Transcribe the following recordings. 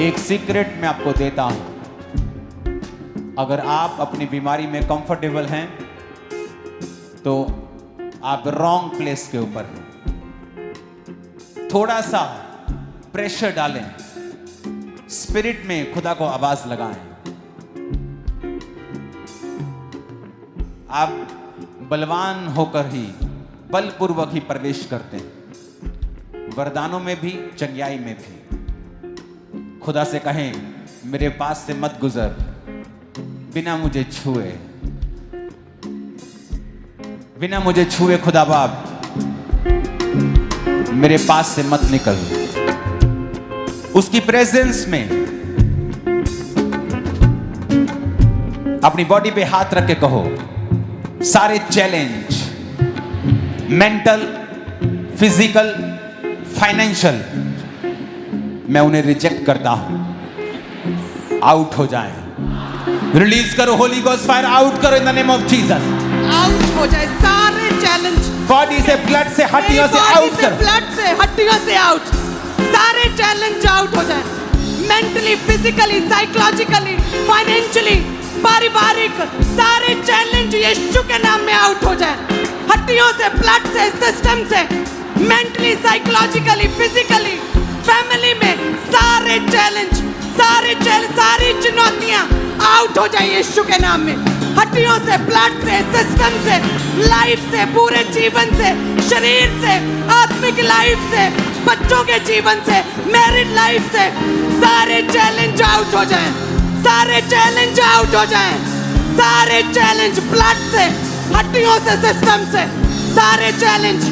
एक सीक्रेट मैं आपको देता हूं। अगर आप अपनी बीमारी में कंफर्टेबल हैं तो आप रॉन्ग प्लेस के ऊपर हैं। थोड़ा सा प्रेशर डालें, स्पिरिट में खुदा को आवाज लगाएं। आप बलवान होकर ही बलपूर्वक ही प्रवेश करते हैं, वरदानों में भी चंगियाई में भी। खुदा से कहें मेरे पास से मत गुजर बिना मुझे छुए, बिना मुझे छुए खुदा बाप मेरे पास से मत निकल। उसकी प्रेजेंस में अपनी बॉडी पे हाथ रख के कहो, सारे चैलेंज मेंटल, फिजिकल, फाइनेंशियल मैं उन्हें रिजेक्ट करता हूं, आउट हो जाएं। रिलीज करो होली गोस्ट फायर, आउट करो in the name of Jesus. Out हो जाए सारे चैलेंज, बॉडी से, ब्लड से, हड्डियों से आउट करो। ब्लड से, हड्डियों से आउट, सारे चैलेंज आउट हो जाए। मेंटली, फिजिकली, साइकोलॉजिकली, फाइनेंशियली, पारिवारिक, सारे चैलेंज यीशु के नाम में आउट हो जाए। हड्डियों से, ब्लड से, सिस्टम से, मेंटली, साइकोलॉजिकली, फिजिकली, फैमिली में सारे चैलेंज, सारी चुनौतियां आउट हो जाए यीशु के नाम में। हड्डियों से, ब्लड से, सिस्टम से, लाइफ से, पूरे जीवन से, शरीर से, आत्मिक लाइफ से, बच्चों के जीवन से, मैरिड लाइफ से, सारे चैलेंज आउट हो जाएं। सारे चैलेंज आउट हो जाएं। सारे चैलेंज ब्लड से, हड्डियों से, सिस्टम से, सारे challenge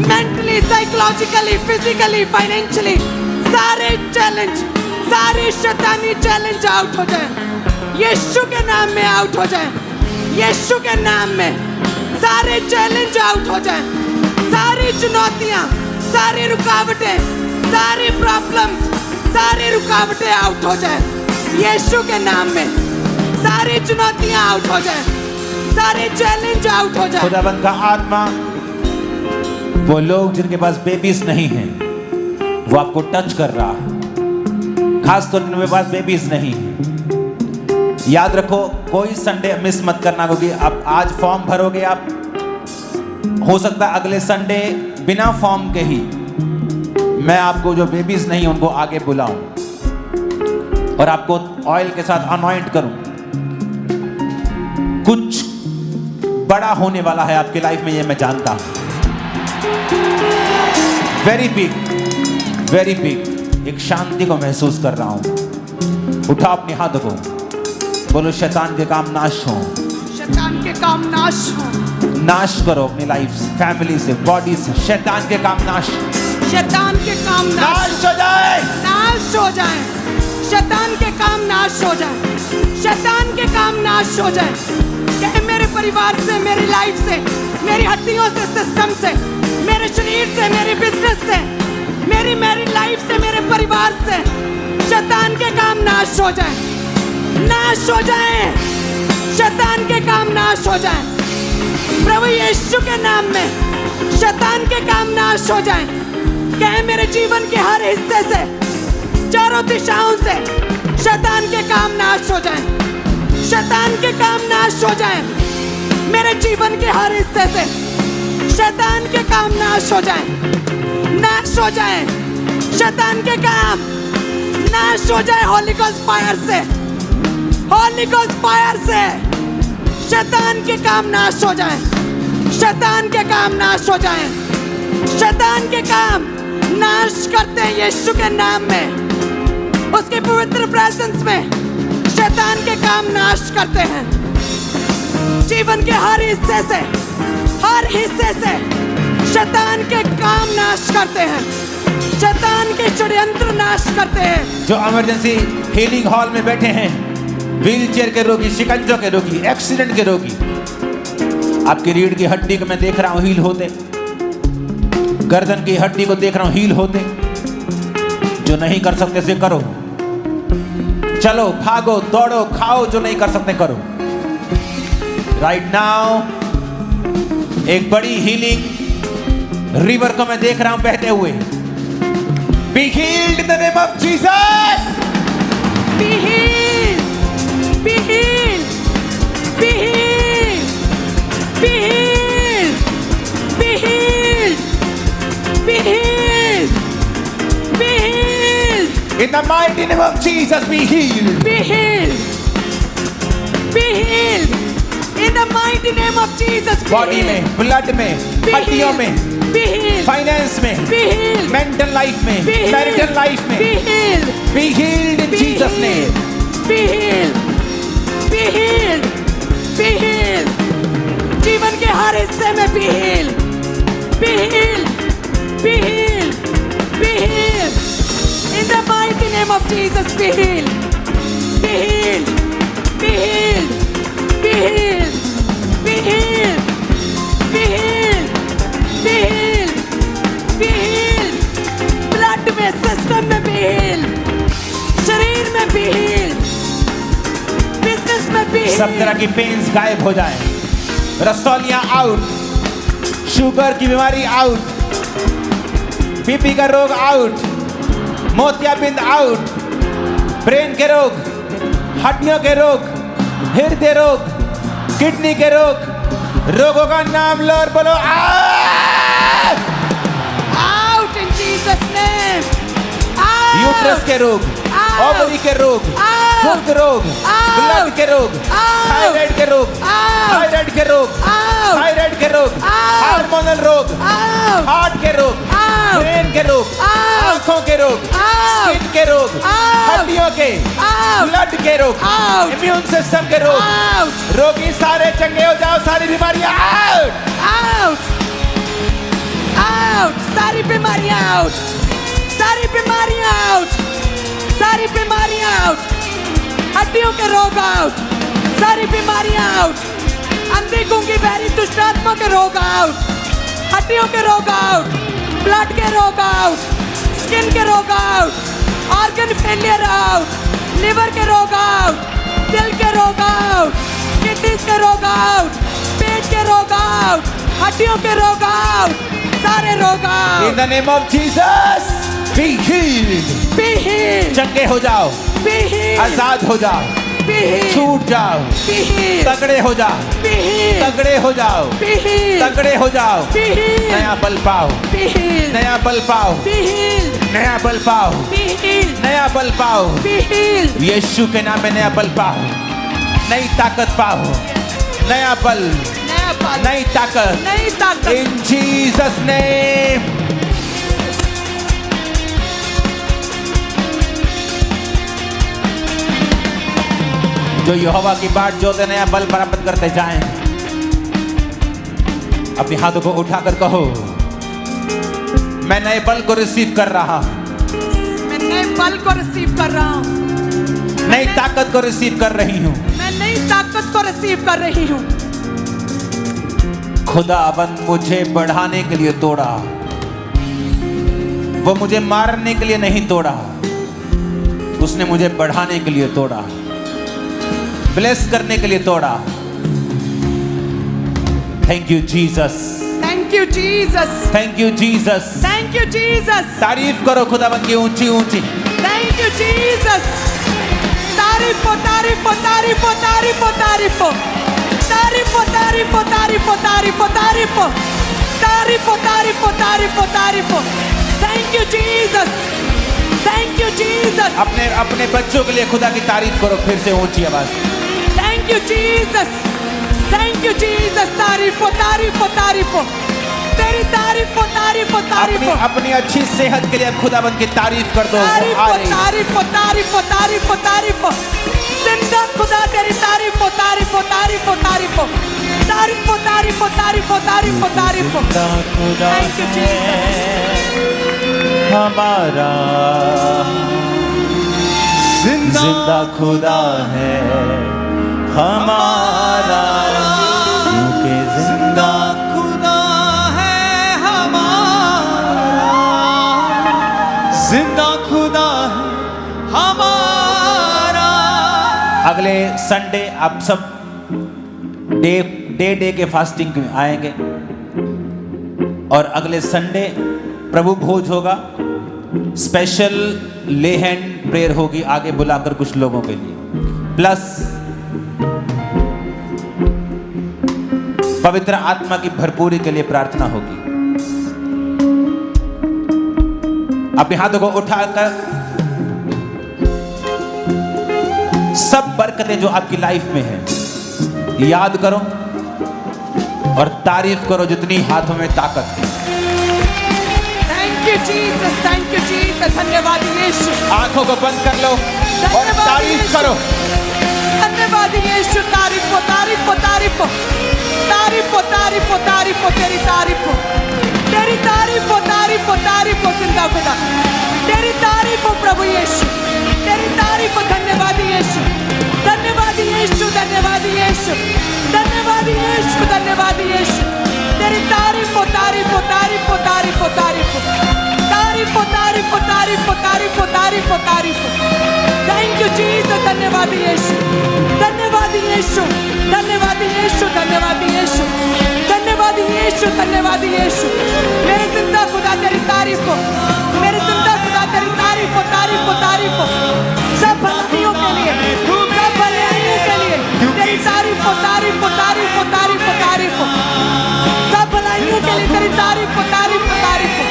mentally, psychologically, physically, financially, सारे चैलेंज, सारे शैतानी चैलेंज आउट हो जाएं। यीशु के नाम में आउट हो जाएं। यीशु के नाम में सारे चैलेंज आउट हो जाएं। सारी चुनौतियां, सारी रुकावटें, सारी प्रॉब्लम्स, सारी रुकावटें आउट हो जाएं। यीशु के नाम में सारी चुनौतियां आउट हो जाएं। सारे चैलेंज आउट हो जाएं। खुदाबंद का आत्मा, वो लोग जिनके पास बेबीज नहीं हैं वो आपको टच कर रहा है, खासतौर पर जिनके पास बेबीज नहीं है। याद रखो, कोई संडे मिस मत करना, क्योंकि अब आज फॉर्म भरोगे आप, हो सकता है अगले संडे बिना फॉर्म के ही मैं आपको जो बेबीज नहीं उनको आगे बुलाऊं और आपको ऑयल के साथ अनॉइंट करूं। कुछ बड़ा होने वाला है आपकी लाइफ में, ये मैं जानता हूं। वेरी बिग एक शांति को महसूस कर रहा हूं। उठा अपने हाथों को, बोलो शैतान के काम नाश हो। शैतान के काम नाश हो। नाश करो अपनी लाइफ से, फैमिली से, बॉडी से। शैतान के काम नाश, शैतान के काम नाश हो जाए, नाश हो जाए। शैतान के काम नाश हो जाए। शैतान के काम नाश हो जाए। कहे मेरे परिवार से, मेरी लाइफ से, मेरी हड्डियों से, सिस्टम से, मेरे शरीर से, मेरे बिजनेस से, मेरी मैरिड लाइफ से, मेरे परिवार से शैतान के काम नाश हो जाए। नाश हो जाए। शैतान के काम नाश हो जाए। प्रभु यीशु के नाम में शैतान के काम नाश हो जाए। कहे मेरे जीवन के हर हिस्से से, चारों दिशाओं से शैतान के काम नाश हो जाए। शैतान के काम नाश हो जाए। मेरे जीवन के हर हिस्से से शैतान के काम नाश हो जाए। नाश हो जाए। शैतान के काम नाश हो जाए। होली गोस्ट फायर से, होली गोस्ट फायर से शैतान के काम नाश हो जाए। शैतान के काम नाश हो जाए। शैतान के काम नाश करते हैं यीशु के नाम में। उसके पवित्र प्रेजेंस में शैतान के काम नाश करते हैं। जीवन के हर हिस्से से, हर हिस्से से शैतान के काम नाश करते हैं। शैतान के षड्यंत्र नाश करते हैं। जो इमरजेंसी हीलिंग हॉल में बैठे हैं, व्हीलचेयर के रोगी, शिकंजों के रोगी, एक्सीडेंट के रोगी, आपकी रीढ़ की हड्डी को मैं देख रहा हूं हील होते, गर्दन की हड्डी को देख रहा हूं हील होते। जो नहीं कर सकते से करो, चलो, भागो, दौड़ो, खाओ, जो नहीं कर सकते करो। राइट नाउ एक बड़ी हीलिंग रिवर को मैं देख रहा हूं बहते हुए। Be healed in the name of Jesus. the mighty name of Jesus, be healed. Be healed. Be healed. In the mighty name of Jesus, be body healed. में, ब्लड में, Be हड्डियों healed. में, Be healed. फाइनेंस में, Be healed. Mental life में, Be healed. Marital life में. Be healed. Be healed in Be Jesus' name. healed. Be healed. Be healed. Be healed. जीवन के हर हिस्से में be healed. Be healed. Be healed. Be healed. In the mighty name of Jesus, be healed. Be healed. Be healed. Be healed. Be healed. Be healed. Be healed. Be healed. Blood में, system में be healed. शरीर में be healed. Business में be सब तरह healed. की pens गायब हो जाए. रसौलियां आउट, शुगर की बीमारी आउट, बीपी का रोग आउट, मोतियाबिंद आउट, ब्रेन के रोग, हड्डियों के रोग, हृदय रोग, किडनी के रोग, रोगों का नाम लो और बोलो out. Out in Jesus' name. Out. Uterus के रोग, Out. ओवरी के रोग, Out. गुप्त रोग, Out. ब्लड के रोग, Out. थायराइड के रोग, Out. थायराइड के रोग, Out. थायराइड के रोग, Out. हार्मोनल रोग, Out. हार्ट के रोग, Out. ब्रेन के रोग, Out. आंखों के रोग, Out. स्किन के रोग, Out. हड्डियों के, Out. ब्लड के रोग, Out. इम्यून सिस्टम के रोग, Out. रोगी सारे चंगे हो जाओ, सारी बीमारियां आउट. Out. Out. सारी बीमारियां आउट. सारी बीमारियां आउट. सारी बीमारियां आउट. हड्डियों के रोग आउट. सारी बीमारियां आउट. अंधी गूंगी बहरी दुष्ट आत्मा के रोग आउट. हड्डियों के रोग आउट. ब्लड के रोग आउट. स्किन के रोग out. Organ failure out. Liver के रोग आउट. दिल के रोग आउट. किडनीज के रोग आउट. पेट के रोग आउट. हड्डियों के रोग आउट. सारे रोग in out. The name of Jesus be healed. Be healed. चंगे हो जाओ, Be healed. आजाद हो जाओ, Be healed. छूट जाओ, Be healed. तगड़े हो जाओ, Be healed. तगड़े हो जाओ, Be healed. तगड़े हो जाओ. Be healed. नया बल पाओ, Be healed. नया बल पाओ, Be healed. नया बल पाओ, Be healed. नया बल पाओ. Be healed. यीशु के नाम में नया बल पाओ, नई ताकत पाओ, नया बल, नया बल. नई ताकत. नई ताकत. इन जीसस नेम. जो यहोवा की बाट जोते नया बल प्राप्त करते जाएं. अपने हाथों को उठाकर कहो, मैं नए बल को रिसीव कर रहा हूं, मैं नए बल को रिसीव कर रहा हूँ. नई ताकत को रिसीव कर रही हूं. मैं नई ताकत को रिसीव कर रही हूँ. खुदाबंद मुझे बढ़ाने के लिए तोड़ा, वो मुझे मारने के लिए नहीं तोड़ा, उसने मुझे बढ़ाने के लिए तोड़ा, ब्लेस करने के लिए तोड़ा. Thank you Jesus. Thank you, Jesus. Thank you Jesus. Thank you, Jesus. तारीफ करो खुदाबंद की ऊंची ऊंची. Thank you, Jesus. तारीफ हो, तारीफ हो, तारीफ हो, तारीफ हो, तारीफ हो. तारीफ हो, तारीफ हो, तारीफ हो, तारीफ हो, तारीफ हो. तारीफ हो, तारीफ हो, तारीफ हो, तारीफ हो. Thank you, Jesus. Thank you, Jesus. अपने अपने बच्चों के लिए खुदा की तारीफ करो फिर से ऊंची आवाज. Thank you, Jesus. Thank you, Jesus. तारीफ हो, तारीफ हो, तारीफ हो. तेरी तारीफ हो, तारीफ हो, तारीफ अपनी हो. अपनी अच्छी सेहत के लिए खुदाबंद की तारीफ कर दो. तारीफ वो आ हो, रही. तारीफ हो, तारीफ हो, तारीफ हो, तारीफ हो. जिंदा खुदा तेरी तारीफ हो, तारीफ हो, तारीफ हो, तारीफ हो. तारीफ हो, तारीफ हो, तारीफ हो, तारीफ हो, तारीफ हो. Thank you, Jesus. हमारा जिंदा खुदा है हमारा, क्योंकि जिंदा खुदा है हमारा, जिंदा खुदा है हमारा. अगले संडे आप सब डे के फास्टिंग में आएंगे और अगले संडे प्रभु भोज होगा. स्पेशल ले हैंड प्रेयर होगी आगे बुलाकर कुछ लोगों के लिए, प्लस पवित्र आत्मा की भरपूरी के लिए प्रार्थना होगी. अपने हाथों को उठाकर सब बरकतें जो आपकी लाइफ में है याद करो और तारीफ करो जितनी हाथों में ताकत है। Thank you Jesus, thank you Jesus. धन्यवाद यीशु, आंखों को बंद कर लो और तारीफ करो। धन्यवाद यीशु। तारीफ हो, तारीफ हो, तारीफ हो, तारीफ हो, तारीफ हो, तारीफ हो, तेरी तारीफ हो, तेरी तारीफ हो, तारीफ हो, तारीफ हो जिंदा खुदा, तेरी तारीफ हो प्रभु यीशु, तेरी तारीफ हो। धन्यवाद यीशु, धन्यवाद यीशु, धन्यवाद यीशु, धन्यवाद यीशु, धन्यवाद यीशु। तेरी तारीफ हो, तारीफ हो, तारीफ हो, तारीफ हो, तारीफ हो, तारीफ हो, तारीफ हो, तारीफ हो, तारीफ हो, तारीफ हो, तारीफ हो। Thank you Jesus. धन्यवाद यीशु, धन्यवाद यीशु, धन्यवाद यीशु, धन्यवाद यीशु, धन्यवाद यीशु, धन्यवाद यीशु। मेरे जिंदा खुदा तेरी तारीफ हो, मेरे जिंदा खुदा तेरी तारीफ हो, तारीफ हो, तारीफ हो। सब भलाइयों के लिए, सब भलाइयों के लिए तेरी तारीफ हो, तारीफ हो, तारीफ हो, तारीफ हो, तारीफ हो। सब भलाइयों के लिए तेरी तारीफ हो, तारीफ हो, तारीफ हो।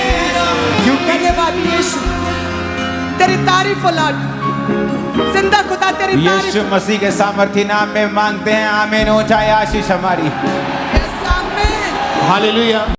धन्यवाद यीशु, तेरी तारीफ हो लॉर्ड। जिंदा खुदा तेरी तारीफ। यीशु मसीह के सामर्थी नाम में मांगते हैं, आमीन। ऊंचाई आशीष हमारी। यस, आमीन। हालेलुया।